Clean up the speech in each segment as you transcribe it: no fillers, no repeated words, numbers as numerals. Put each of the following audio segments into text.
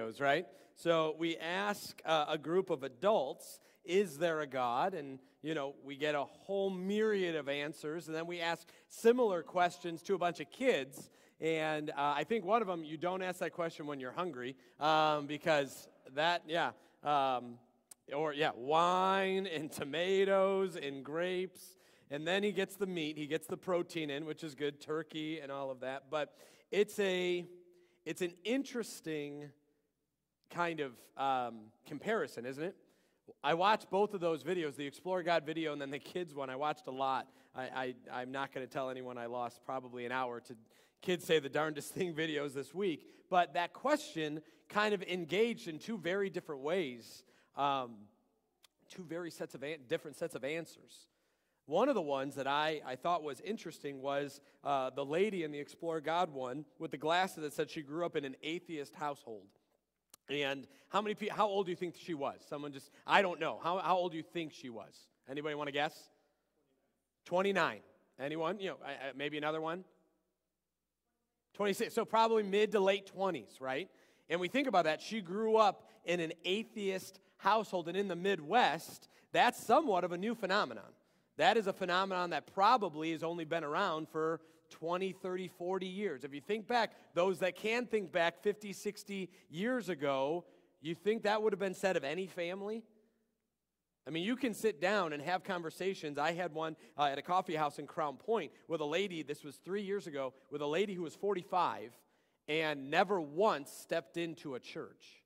videos, right? So we ask a group of adults, is there a God? And, we get a whole myriad of answers. And then we ask similar questions to a bunch of kids. And I think one of them, you don't ask that question when you're hungry, because wine and tomatoes and grapes. And then he gets the meat, he gets the protein in, which is good, turkey and all of that. But it's an interesting kind of comparison, isn't it? I watched both of those videos, the Explore God video and then the kids one. I watched a lot. I'm not going to tell anyone I lost probably an hour to Kids Say the Darndest Thing videos this week. But that question kind of engaged in two very different ways, different sets of answers. One of the ones that I thought was interesting was the lady in the Explore God one with the glasses that said she grew up in an atheist household. And how old do you think she was? I don't know. How old do you think she was? Anybody want to guess? 29. Anyone? Maybe another one? 26. So probably mid to late 20s, right? And we think about that. She grew up in an atheist household, and in the Midwest, that's somewhat of a new phenomenon. That is a phenomenon that probably has only been around for 20, 30, 40 years. If you think back, those that can think back 50, 60 years ago, you think that would have been said of any family? I mean, you can sit down and have conversations. I had one at a coffee house in Crown Point with a lady, this was 3 years ago, with a lady who was 45 and never once stepped into a church.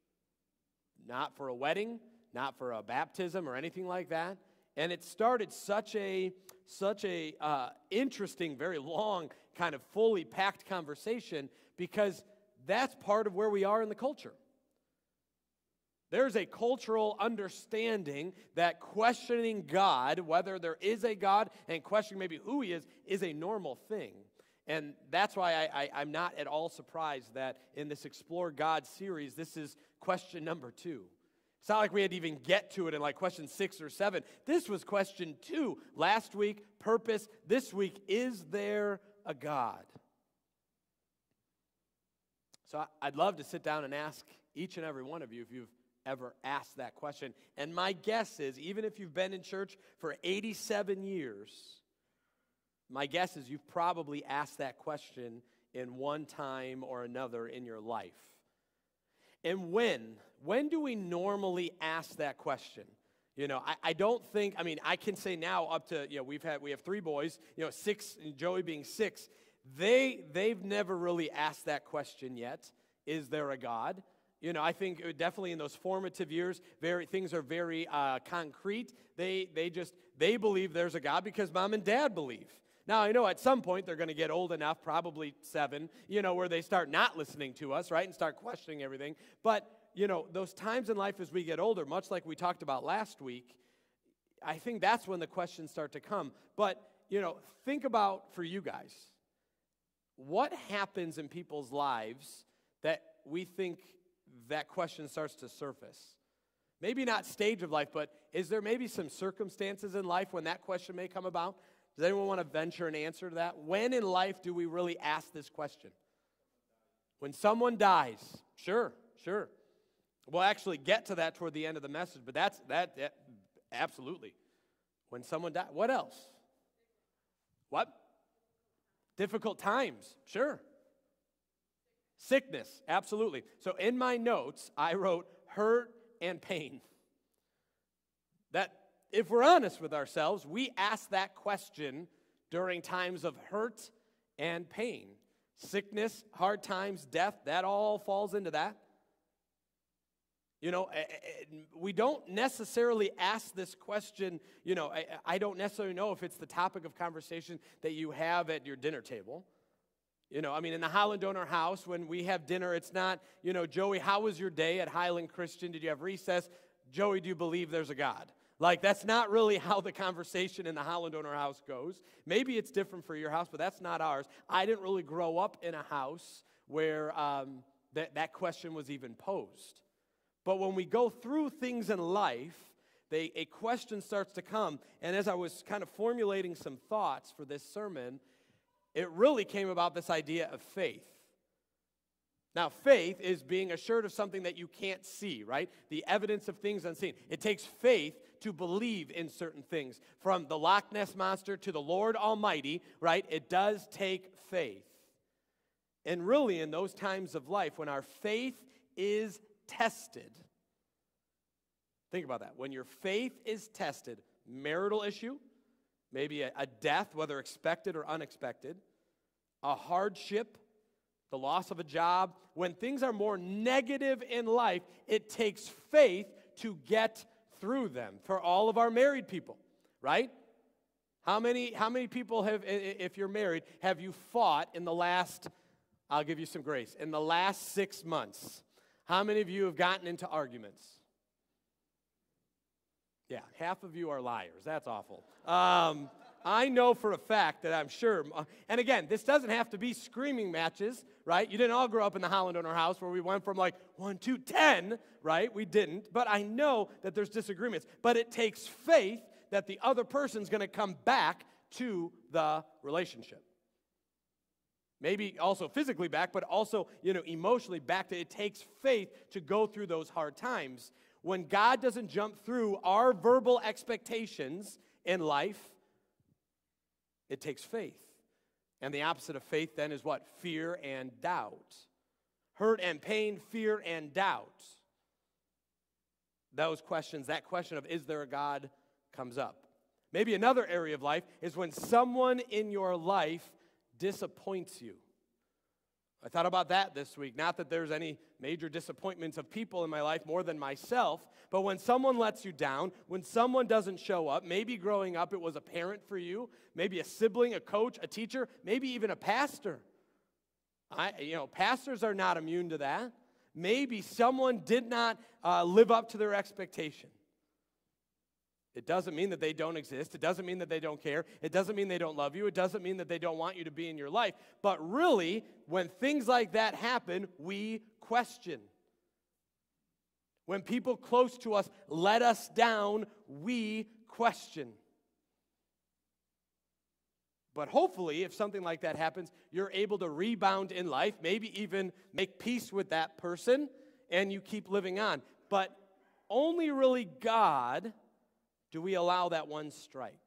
Not for a wedding, not for a baptism or anything like that. And it started such a interesting, very long, kind of fully packed conversation because that's part of where we are in the culture. There's a cultural understanding that questioning God, whether there is a God and questioning maybe who he is a normal thing. And that's why I'm not at all surprised that in this Explore God series, this is question number 2. It's not like we had to even get to it in like question 6 or 7. This was question 2. Last week, purpose. This week, is there a God? So I'd love to sit down and ask each and every one of you if you've ever asked that question. And my guess is, even if you've been in church for 87 years, my guess is you've probably asked that question in one time or another in your life. And when do we normally ask that question? I don't think, I can say now up to, we have 3 boys, 6, and Joey being 6. They've never really asked that question yet. Is there a God? I think definitely in those formative years, things are very concrete. They believe there's a God because mom and dad believe. Now, I know at some point they're going to get old enough, probably 7, where they start not listening to us, right, and start questioning everything. But, those times in life as we get older, much like we talked about last week, I think that's when the questions start to come. But, think about, for you guys, what happens in people's lives that we think that question starts to surface? Maybe not stage of life, but is there maybe some circumstances in life when that question may come about? Does anyone want to venture an answer to that? When in life do we really ask this question? When someone dies. Sure. We'll actually get to that toward the end of the message, but that absolutely. When someone dies. What else? What? Difficult times. Sure. Sickness. Absolutely. So in my notes, I wrote hurt and pain. That if we're honest with ourselves, we ask that question during times of hurt and pain. Sickness, hard times, death, that all falls into that. We don't necessarily ask this question, I don't necessarily know if it's the topic of conversation that you have at your dinner table. In the Hollendoner house, when we have dinner, it's not, Joey, how was your day at Highland Christian? Did you have recess? Joey, do you believe there's a God? Like, that's not really how the conversation in the Hollendoner house goes. Maybe it's different for your house, but that's not ours. I didn't really grow up in a house where that question was even posed. But when we go through things in life, a question starts to come. And as I was kind of formulating some thoughts for this sermon, it really came about this idea of faith. Now, faith is being assured of something that you can't see, right? The evidence of things unseen. It takes faith to believe in certain things. From the Loch Ness Monster to the Lord Almighty, right? It does take faith. And really, in those times of life, when our faith is tested, think about that. When your faith is tested, marital issue, maybe a death, whether expected or unexpected, a hardship, the loss of a job, when things are more negative in life, it takes faith to get through them. For all of our married people, right? How many people have, if you're married, have you fought in the last, I'll give you some grace, in the last 6 months? How many of you have gotten into arguments? Yeah, half of you are liars. That's awful. I know for a fact that I'm sure, and again, this doesn't have to be screaming matches, right? You didn't all grow up in the Hollendoner house where we went from like 1 to 10, right? We didn't, but I know that there's disagreements. But it takes faith that the other person's going to come back to the relationship. Maybe also physically back, but also, emotionally back. It takes faith to go through those hard times. When God doesn't jump through our verbal expectations in life, it takes faith. And the opposite of faith then is what? Fear and doubt. Hurt and pain, fear and doubt. Those questions, that question of is there a God, comes up. Maybe another area of life is when someone in your life disappoints you. I thought about that this week. Not that there's any major disappointments of people in my life more than myself, but when someone lets you down, when someone doesn't show up, maybe growing up it was a parent for you, maybe a sibling, a coach, a teacher, maybe even a pastor. Pastors are not immune to that. Maybe someone did not live up to their expectation. It doesn't mean that they don't exist. It doesn't mean that they don't care. It doesn't mean they don't love you. It doesn't mean that they don't want you to be in your life. But really, when things like that happen, we question. When people close to us let us down, we question. But hopefully, if something like that happens, you're able to rebound in life, maybe even make peace with that person, and you keep living on. But only really God do we allow that one strike.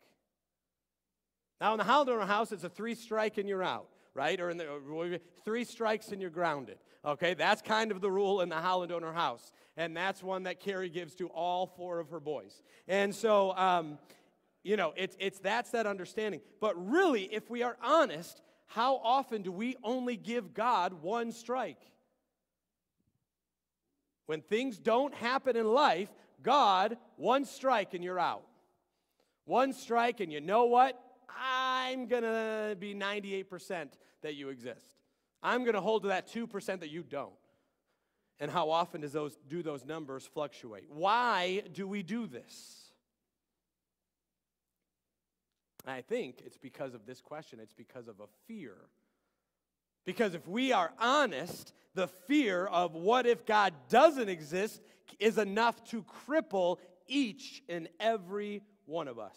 Now, in the Hollendoner house, it's a 3 strike and you're out, right? Or in the 3 strikes and you're grounded. Okay, that's kind of the rule in the Hollendoner house. And that's one that Carrie gives to all 4 of her boys. And so, that's that understanding. But really, if we are honest, how often do we only give God 1 strike? When things don't happen in life, God, 1 strike and you're out. 1 strike and you know what? I'm going to be 98% that you exist. I'm going to hold to that 2% that you don't. And how often do those numbers fluctuate? Why do we do this? I think it's because of this question. It's because of a fear. Because if we are honest, the fear of what if God doesn't exist is enough to cripple each and every one of us.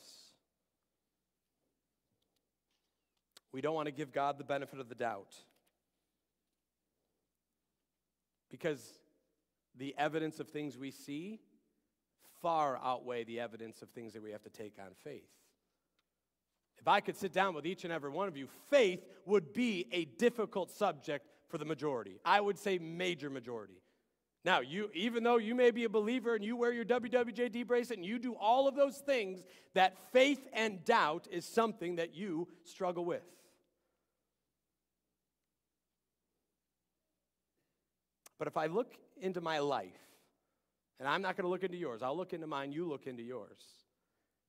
We don't want to give God the benefit of the doubt. Because the evidence of things we see far outweigh the evidence of things that we have to take on faith. If I could sit down with each and every one of you, faith would be a difficult subject for the majority. I would say major majority. Now, even though you may be a believer and you wear your WWJD bracelet and you do all of those things, that faith and doubt is something that you struggle with. But if I look into my life, and I'm not going to look into yours, I'll look into mine, you look into yours.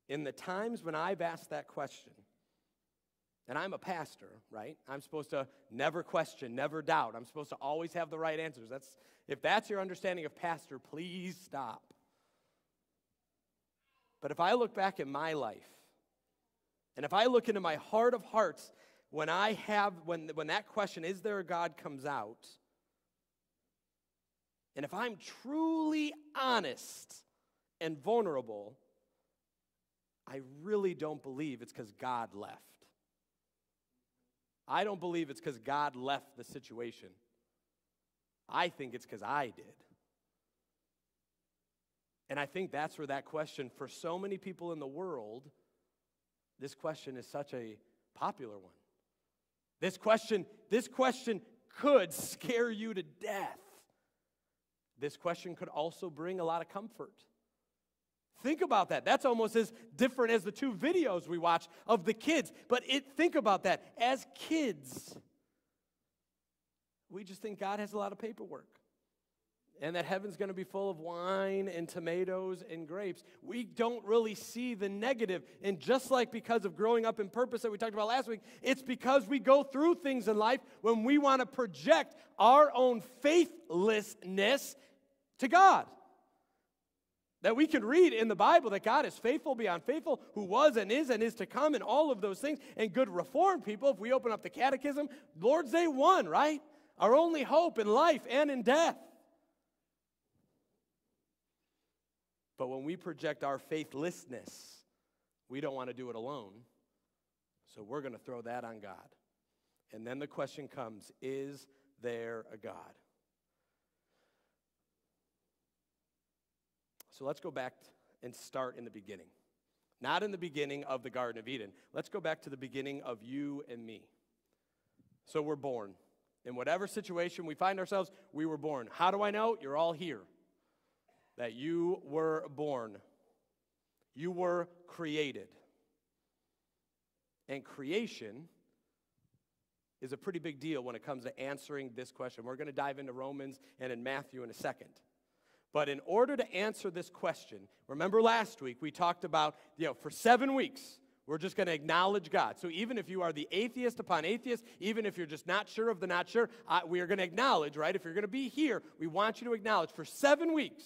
In the times when I've asked that question, and I'm a pastor, right? I'm supposed to never question, never doubt. I'm supposed to always have the right answers. If that's your understanding of pastor, please stop. But if I look back at my life, and if I look into my heart of hearts, when that question, is there a God, comes out, and if I'm truly honest and vulnerable, I really don't believe it's because God left. I don't believe it's because God left the situation. I think it's because I did. And I think that's where that question, for so many people in the world, this question is such a popular one. This question could scare you to death. This question could also bring a lot of comfort. Think about that. That's almost as different as the two videos we watch of the kids. But think about that. As kids, we just think God has a lot of paperwork. And that heaven's going to be full of wine and tomatoes and grapes. We don't really see the negative. And just like because of growing up in purpose that we talked about last week, it's because we go through things in life when we want to project our own faithlessness to God. That we can read in the Bible that God is faithful beyond faithful, who was and is to come, and all of those things. And good Reformed people, if we open up the catechism, Lord's Day 1, right? Our only hope in life and in death. But when we project our faithlessness, we don't want to do it alone. So we're going to throw that on God. And then the question comes, is there a God? So let's go back and start in the beginning. Not in the beginning of the Garden of Eden. Let's go back to the beginning of you and me. So we're born. In whatever situation we find ourselves, we were born. How do I know? You're all here. That you were born. You were created. And creation is a pretty big deal when it comes to answering this question. We're going to dive into Romans and in Matthew in a second. But in order to answer this question, remember last week we talked about, for 7 weeks, we're just going to acknowledge God. So even if you are the atheist upon atheist, even if you're just not sure of the not sure, we are going to acknowledge, right? If you're going to be here, we want you to acknowledge for 7 weeks.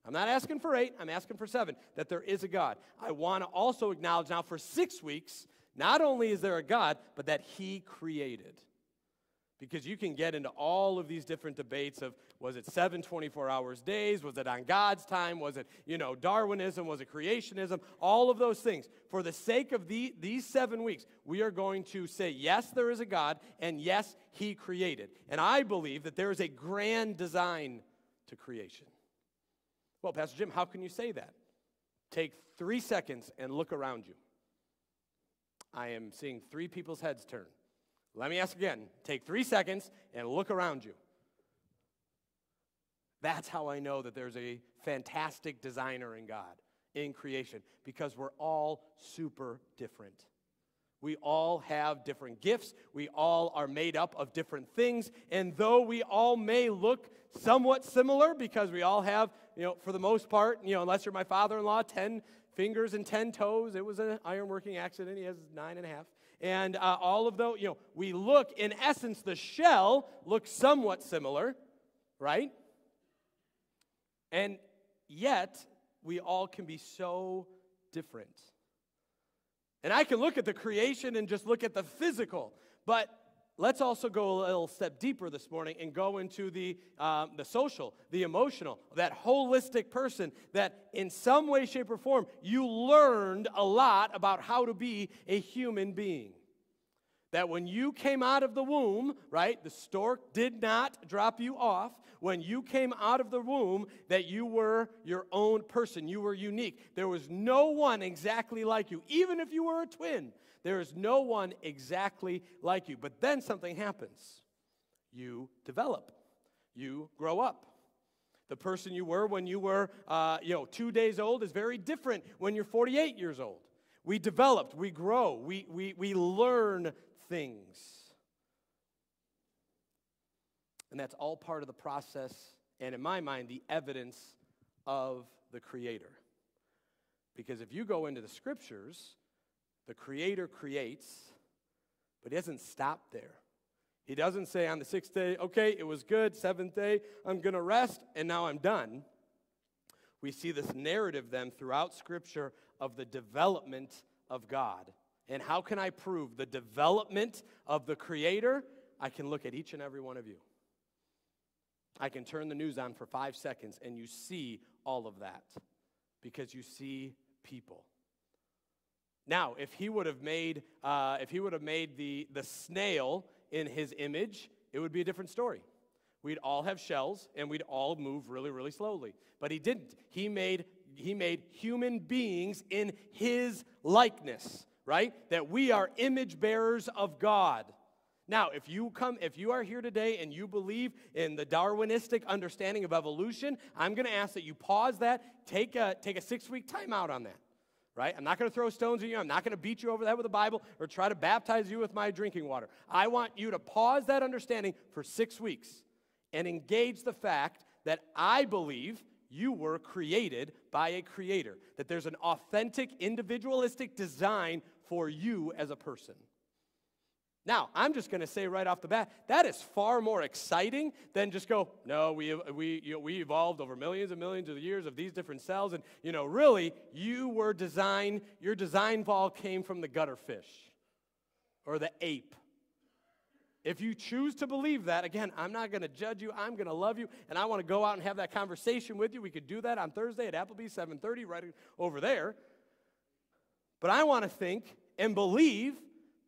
I'm not asking for 8, I'm asking for 7, that there is a God. I want to also acknowledge now for 6 weeks, not only is there a God, but that He created. Because you can get into all of these different debates of, was it 7 24-hour days? Was it on God's time? Was it, Darwinism? Was it creationism? All of those things. For the sake of these 7 weeks, we are going to say, yes, there is a God, and yes, He created. And I believe that there is a grand design to creation. Well, Pastor Jim, how can you say that? Take 3 seconds and look around you. I am seeing 3 people's heads turn. Let me ask again. Take 3 seconds and look around you. That's how I know that there's a fantastic designer in God, in creation, because we're all super different. We all have different gifts. We all are made up of different things. And though we all may look somewhat similar, because we all have, for the most part, unless you're my father-in-law, 10 fingers and 10 toes. It was an ironworking accident. He has 9.5. And all of those, we look, in essence, the shell looks somewhat similar, right? And yet, we all can be so different. And I can look at the creation and just look at the physical, but let's also go a little step deeper this morning and go into the social, the emotional, that holistic person that in some way, shape, or form, you learned a lot about how to be a human being. That when you came out of the womb, right, the stork did not drop you off. When you came out of the womb, that you were your own person. You were unique. There was no one exactly like you. Even if you were a twin, there is no one exactly like you. But then something happens. You develop. You grow up. The person you were when you were 2 days old is very different when you're 48 years old. We developed. We grow. We learn things. And that's all part of the process, and in my mind, the evidence of the Creator. Because if you go into the Scriptures, the Creator creates, but He doesn't stop there. He doesn't say on the 6th day, okay, it was good, 7th day, I'm going to rest, and now I'm done. We see this narrative then throughout Scripture of the development of God. And how can I prove the development of the Creator? I can look at each and every one of you. I can turn the news on for 5 seconds and you see all of that because you see people. Now, if He would have made the snail in His image, it would be a different story. We'd all have shells, and we'd all move really, really slowly. But he didn't. He made human beings in his likeness, right? That we are image bearers of God. Now, if you are here today and you believe in the Darwinistic understanding of evolution, I'm going to ask that you pause that, take a 6-week timeout on that, right? I'm not going to throw stones at you. I'm not going to beat you over the head with a Bible or try to baptize you with my drinking water. I want you to pause that understanding for 6 weeks and engage the fact that I believe you were created by a creator, that there's an authentic, individualistic design for you as a person. Now, I'm just going to say right off the bat, that is far more exciting than just go, no, we evolved over millions and millions of years of these different cells, and, really, your design ball came from the gutter fish or the ape. If you choose to believe that, again, I'm not going to judge you. I'm going to love you, and I want to go out and have that conversation with you. We could do that on Thursday at Applebee's, 7:30, right over there. But I want to think and believe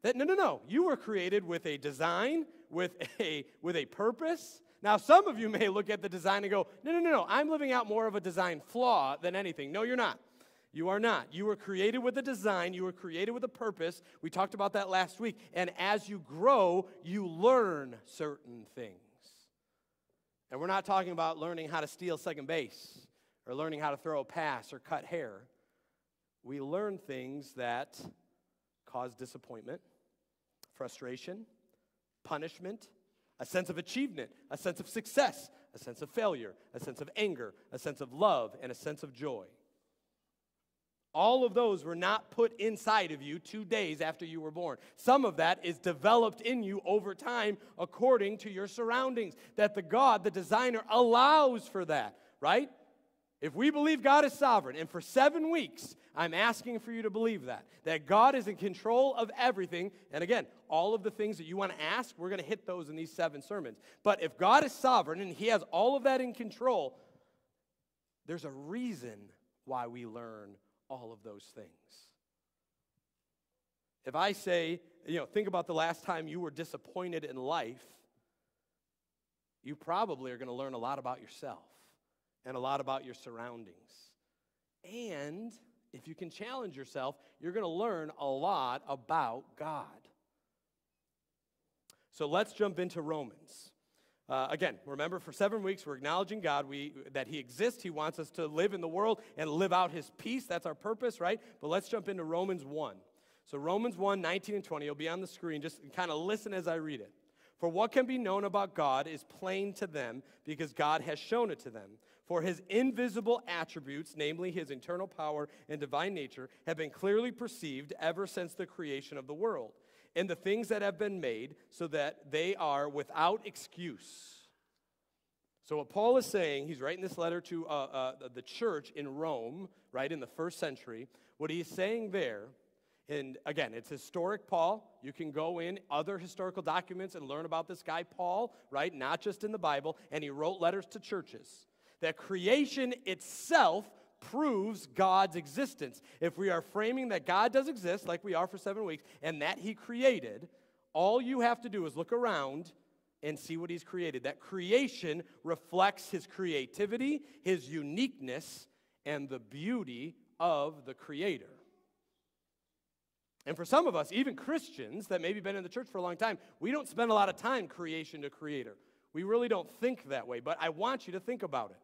that, no, you were created with a design, with a purpose. Now, some of you may look at the design and go, no, I'm living out more of a design flaw than anything. No, you're not. You are not. You were created with a design. You were created with a purpose. We talked about that last week. And as you grow, you learn certain things. And we're not talking about learning how to steal second base or learning how to throw a pass or cut hair. We learn things that cause disappointment, frustration, punishment, a sense of achievement, a sense of success, a sense of failure, a sense of anger, a sense of love, and a sense of joy. All of those were not put inside of you 2 days after you were born. Some of that is developed in you over time according to your surroundings, that the God, the designer, allows for that, right? If we believe God is sovereign, and for 7 weeks, I'm asking for you to believe that God is in control of everything, and again, all of the things that you want to ask, we're going to hit those in these 7 sermons. But if God is sovereign and he has all of that in control, there's a reason why we learn all of those things. If I say, think about the last time you were disappointed in life, you probably are going to learn a lot about yourself and a lot about your surroundings. And if you can challenge yourself, you're going to learn a lot about God. So let's jump into Romans. Again, remember, for 7 weeks, we're acknowledging God, that he exists. He wants us to live in the world and live out his peace. That's our purpose, right? But let's jump into Romans 1. So Romans 1, 19 and 20, it'll be on the screen. Just kind of listen as I read it. For what can be known about God is plain to them, because God has shown it to them. For his invisible attributes, namely his eternal power and divine nature, have been clearly perceived ever since the creation of the world, and the things that have been made, so that they are without excuse. So what Paul is saying, he's writing this letter to the church in Rome, right, in the first century. What he's saying there, and again, it's historic Paul. You can go in other historical documents and learn about this guy Paul, right, not just in the Bible, and he wrote letters to churches. That creation itself proves God's existence. If we are framing that God does exist, like we are for 7 weeks, and that he created, all you have to do is look around and see what he's created. That creation reflects his creativity, his uniqueness, and the beauty of the Creator. And for some of us, even Christians that maybe been in the church for a long time, we don't spend a lot of time creation to Creator. We really don't think that way, but I want you to think about it.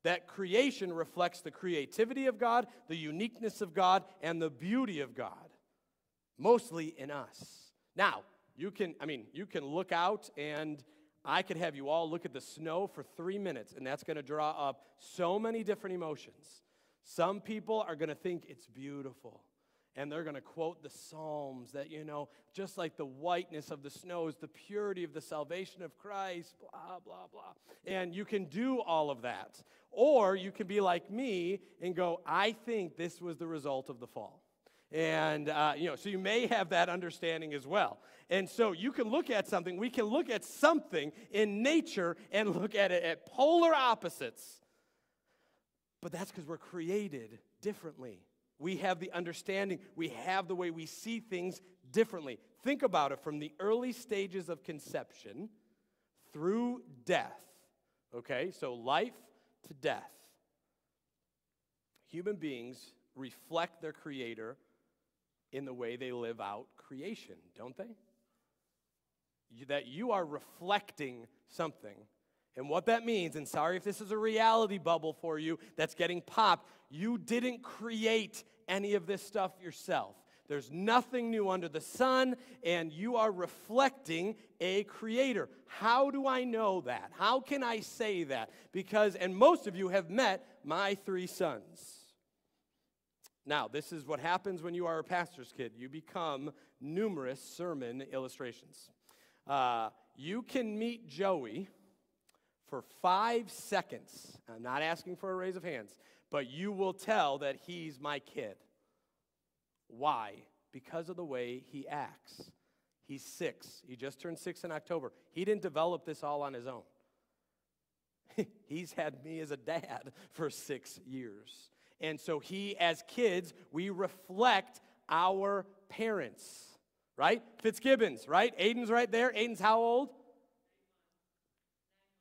That creation reflects the creativity of God, the uniqueness of God, and the beauty of God, mostly in us. Now, you can look out, and I could have you all look at the snow for 3 minutes, and that's going to draw up so many different emotions. Some people are going to think it's beautiful, and they're going to quote the Psalms that, just like the whiteness of the snow is the purity of the salvation of Christ, blah, blah, blah. And you can do all of that. Or you can be like me and go, I think this was the result of the fall. And, so you may have that understanding as well. And so you can look at something, we can look at something in nature and look at it at polar opposites. But that's because we're created differently. We have the understanding, we have the way we see things differently. Think about it from the early stages of conception through death. Okay, so life to death. Human beings reflect their Creator in the way they live out creation, don't they? That you are reflecting something. And what that means, and sorry if this is a reality bubble for you that's getting popped, you didn't create any of this stuff yourself. There's nothing new under the sun, and you are reflecting a Creator. How do I know that? How can I say that? Because, and most of you have met my 3 sons. Now, this is what happens when you are a pastor's kid. You become numerous sermon illustrations. You can meet Joey for 5 seconds. I'm not asking for a raise of hands, but you will tell that he's my kid. Why? Because of the way he acts. He's 6. He just turned 6 in October. He didn't develop this all on his own. He's had me as a dad for 6 years. And so as kids, we reflect our parents, right? Fitzgibbons, right? Aiden's right there. Aiden's how old?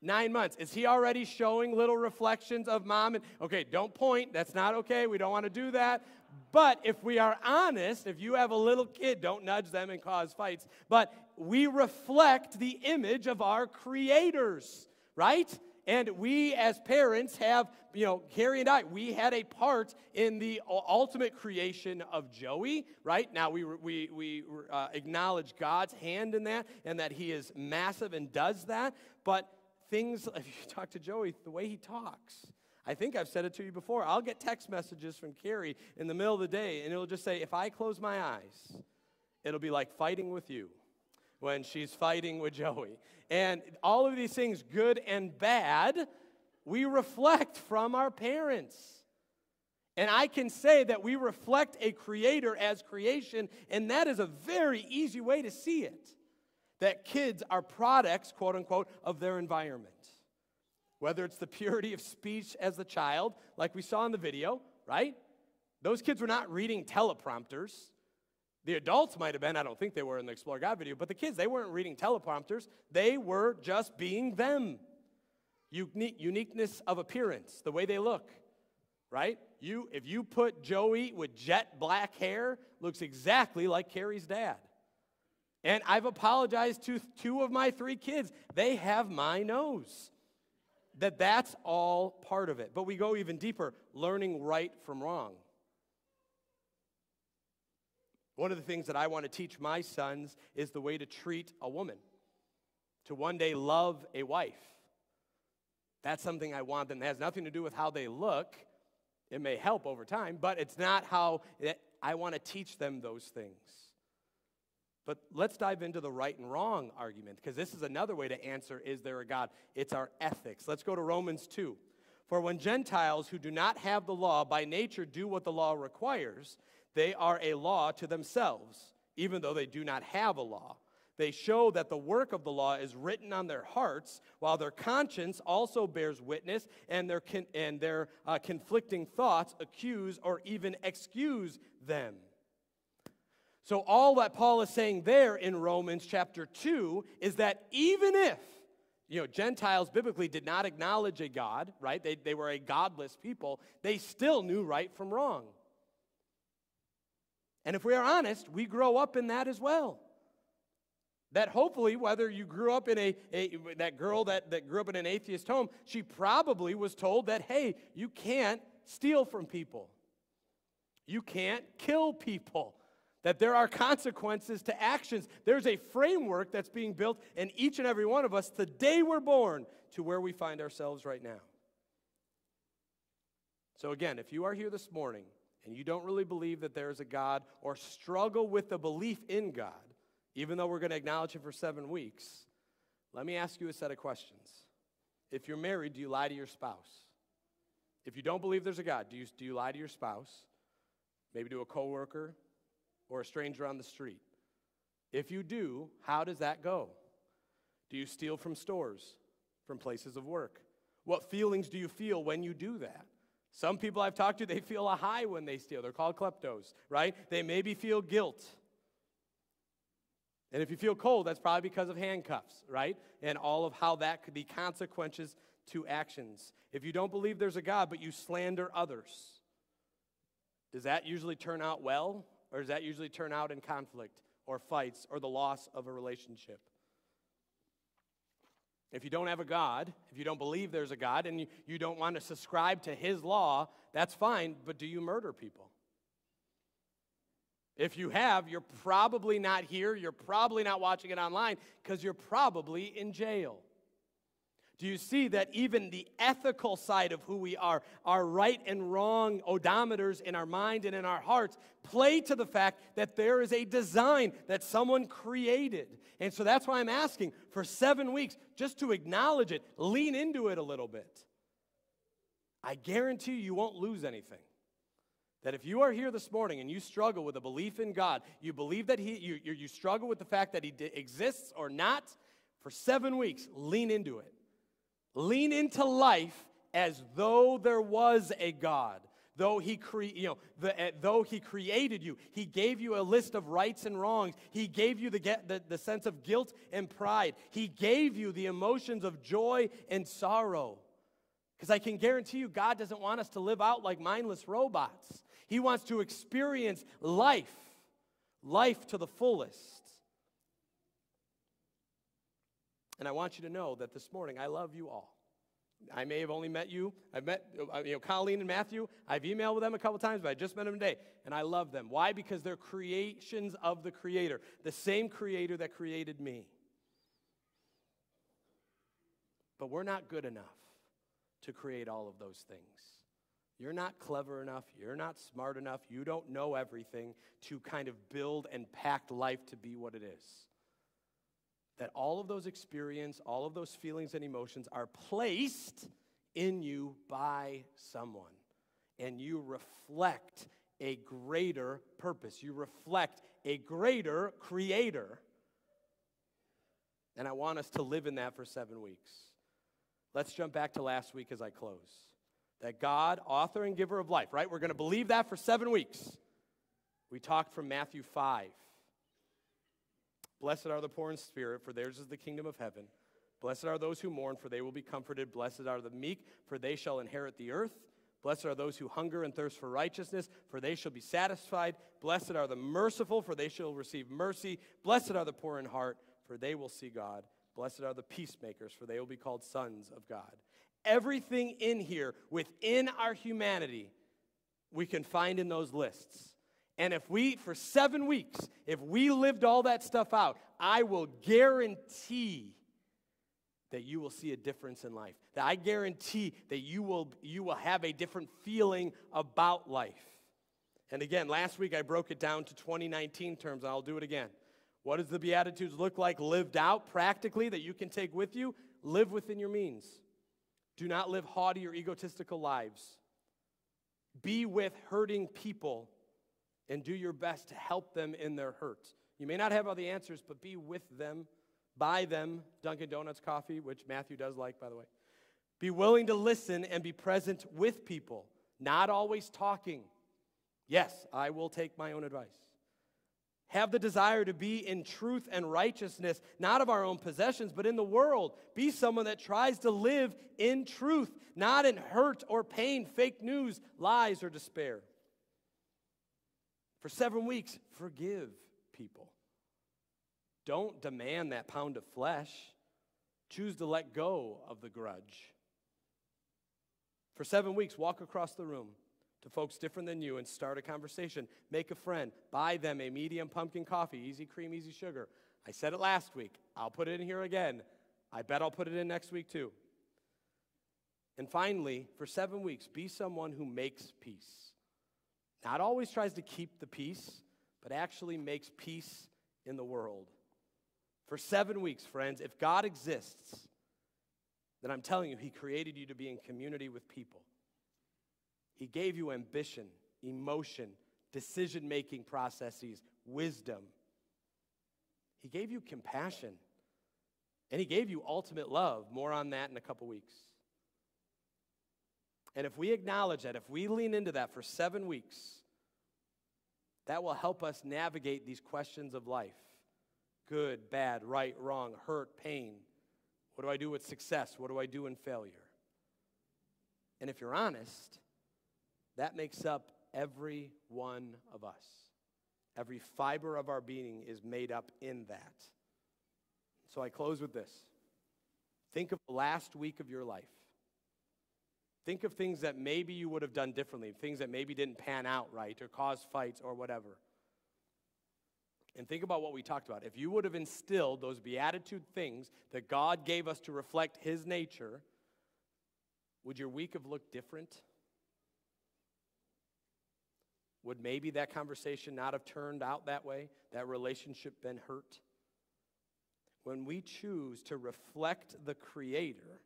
9 months. Is he already showing little reflections of mom? Okay, don't point. That's not okay. We don't want to do that. But if we are honest, if you have a little kid, don't nudge them and cause fights. But we reflect the image of our creators, right? And we as parents have, Carrie and I, we had a part in the ultimate creation of Joey, right? Now we acknowledge God's hand in that and that he is massive and does that. But things, if you talk to Joey, the way he talks, I think I've said it to you before. I'll get text messages from Carrie in the middle of the day, and it'll just say, if I close my eyes, it'll be like fighting with you when she's fighting with Joey. And all of these things, good and bad, we reflect from our parents. And I can say that we reflect a Creator as creation, and that is a very easy way to see it. That kids are products, quote unquote, of their environment. Whether it's the purity of speech as a child, like we saw in the video, right? Those kids were not reading teleprompters. The adults might have been. I don't think they were in the Explore God video. But the kids, they weren't reading teleprompters. They were just being them. Uniqueness of appearance, the way they look, right? If you put Joey with jet black hair, looks exactly like Carrie's dad. And I've apologized to 2 of my 3 kids. They have my nose. That's all part of it. But we go even deeper, learning right from wrong. One of the things that I want to teach my sons is the way to treat a woman, to one day love a wife. That's something I want them. It has nothing to do with how they look. It may help over time, but it's not how I want to teach them those things. But let's dive into the right and wrong argument, because this is another way to answer, is there a God? It's our ethics. Let's go to Romans 2. For when Gentiles who do not have the law by nature do what the law requires, they are a law to themselves, even though they do not have a law. They show that the work of the law is written on their hearts, while their conscience also bears witness, and their conflicting thoughts accuse or even excuse them. So all that Paul is saying there in Romans chapter 2 is that even if, Gentiles biblically did not acknowledge a God, right? They were a godless people. They still knew right from wrong. And if we are honest, we grow up in that as well. That hopefully, whether you grew up in that girl that grew up in an atheist home, she probably was told that, hey, you can't steal from people. You can't kill people. That there are consequences to actions. There's a framework that's being built in each and every one of us the day we're born to where we find ourselves right now. So again, if you are here this morning and you don't really believe that there is a God or struggle with the belief in God, even though we're going to acknowledge Him for 7 weeks, let me ask you a set of questions. If you're married, do you lie to your spouse? If you don't believe there's a God, do you lie to your spouse? Maybe to a coworker? Or a stranger on the street? If you do, how does that go? Do you steal from stores, from places of work? What feelings do you feel when you do that? Some people I've talked to, they feel a high when they steal. They're called kleptos, right? They maybe feel guilt. And if you feel cold, that's probably because of handcuffs, right? And all of how that could be consequences to actions. If you don't believe there's a God, but you slander others, does that usually turn out well? Or does that usually turn out in conflict or fights or the loss of a relationship? If you don't have a God, if you don't believe there's a God, and you don't want to subscribe to his law, that's fine, but do you murder people? If you have, you're probably not here, you're probably not watching it online, because you're probably in jail. Do you see that even the ethical side of who we are, our right and wrong odometers in our mind and in our hearts, play to the fact that there is a design that someone created? And so that's why I'm asking for 7 weeks, just to acknowledge it, lean into it a little bit. I guarantee you won't lose anything. That if you are here this morning and you struggle with a belief in God, you believe that you struggle with the fact that he exists or not, for 7 weeks, lean into it. Lean into life as though there was a God. Though he created you, he gave you a list of rights and wrongs. He gave you the sense of guilt and pride. He gave you the emotions of joy and sorrow. Because I can guarantee you, God doesn't want us to live out like mindless robots. He wants to experience life to the fullest. And I want you to know that this morning, I love you all. I may have only met you. I've met Colleen and Matthew. I've emailed with them a couple times, but I just met them today, and I love them. Why? Because they're creations of the Creator, the same Creator that created me. But we're not good enough to create all of those things. You're not clever enough. You're not smart enough. You don't know everything to kind of build and pack life to be what it is. That all of those experiences, all of those feelings and emotions are placed in you by someone. And you reflect a greater purpose. You reflect a greater Creator. And I want us to live in that for 7 weeks. Let's jump back to last week as I close. That God, author and giver of life, right? We're going to believe that for 7 weeks. We talked from Matthew 5. Blessed are the poor in spirit, for theirs is the kingdom of heaven. Blessed are those who mourn, for they will be comforted. Blessed are the meek, for they shall inherit the earth. Blessed are those who hunger and thirst for righteousness, for they shall be satisfied. Blessed are the merciful, for they shall receive mercy. Blessed are the poor in heart, for they will see God. Blessed are the peacemakers, for they will be called sons of God. Everything in here, within our humanity, we can find in those lists. And if we, for 7 weeks, if we lived all that stuff out, I will guarantee that you will see a difference in life. That I guarantee that you will have a different feeling about life. And again, last week I broke it down to 2019 terms, and I'll do it again. What does the Beatitudes look like lived out practically that you can take with you? Live within your means. Do not live haughty or egotistical lives. Be with hurting people and do your best to help them in their hurt. You may not have all the answers, but be with them, buy them Dunkin' Donuts coffee, which Matthew does like, by the way. Be willing to listen and be present with people, not always talking. Yes, I will take my own advice. Have the desire to be in truth and righteousness, not of our own possessions, but in the world. Be someone that tries to live in truth, not in hurt or pain, fake news, lies, or despair. For 7 weeks, forgive people. Don't demand that pound of flesh. Choose to let go of the grudge. For 7 weeks, walk across the room to folks different than you and start a conversation. Make a friend. Buy them a medium pumpkin coffee, easy cream, easy sugar. I said it last week. I'll put it in here again. I bet I'll put it in next week too. And finally, for 7 weeks, be someone who makes peace. Not always tries to keep the peace, but actually makes peace in the world. For 7 weeks, friends, if God exists, then I'm telling you, He created you to be in community with people. He gave you ambition, emotion, decision-making processes, wisdom. He gave you compassion. And He gave you ultimate love. More on that in a couple weeks. And if we acknowledge that, if we lean into that for 7 weeks, that will help us navigate these questions of life Good, bad, right, wrong, hurt, pain. What do I do with success? What do I do in failure? And if you're honest, that makes up every one of us. Every fiber of our being is made up in that. So I close with this. Think of the last week of your life. Think of things that maybe you would have done differently, things that maybe didn't pan out right or cause fights or whatever. And think about what we talked about. If you would have instilled those beatitude things that God gave us to reflect His nature, would your week have looked different? Would maybe that conversation not have turned out that way? That relationship been hurt? When we choose to reflect the Creator,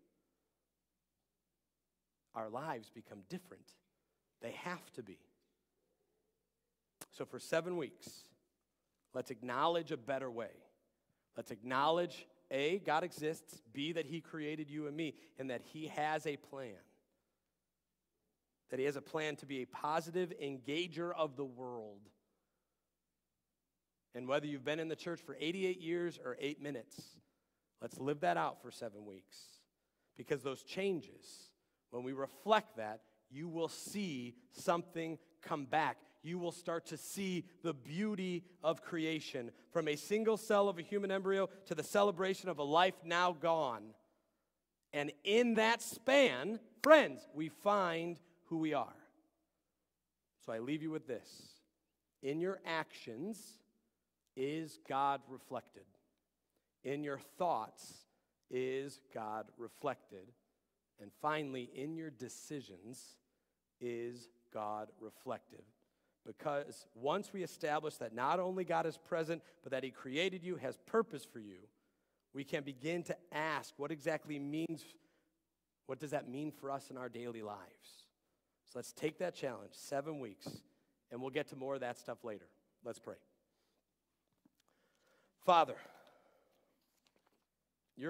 our lives become different. They have to be. So for 7 weeks, let's acknowledge a better way. Let's acknowledge, A, God exists, B, that He created you and me, and that He has a plan. That He has a plan to be a positive engager of the world. And whether you've been in the church for 88 years or 8 minutes, let's live that out for 7 weeks. Because those changes, when we reflect that, you will see something come back. You will start to see the beauty of creation. From a single cell of a human embryo to the celebration of a life now gone. And in that span, friends, we find who we are. So I leave you with this. In your actions, is God reflected? In your thoughts, is God reflected? And finally, in your decisions, is God reflected? Because once we establish that not only God is present, but that He created you, has purpose for you, we can begin to ask what does that mean for us in our daily lives? So let's take that challenge, 7 weeks, and we'll get to more of that stuff later. Let's pray. Father,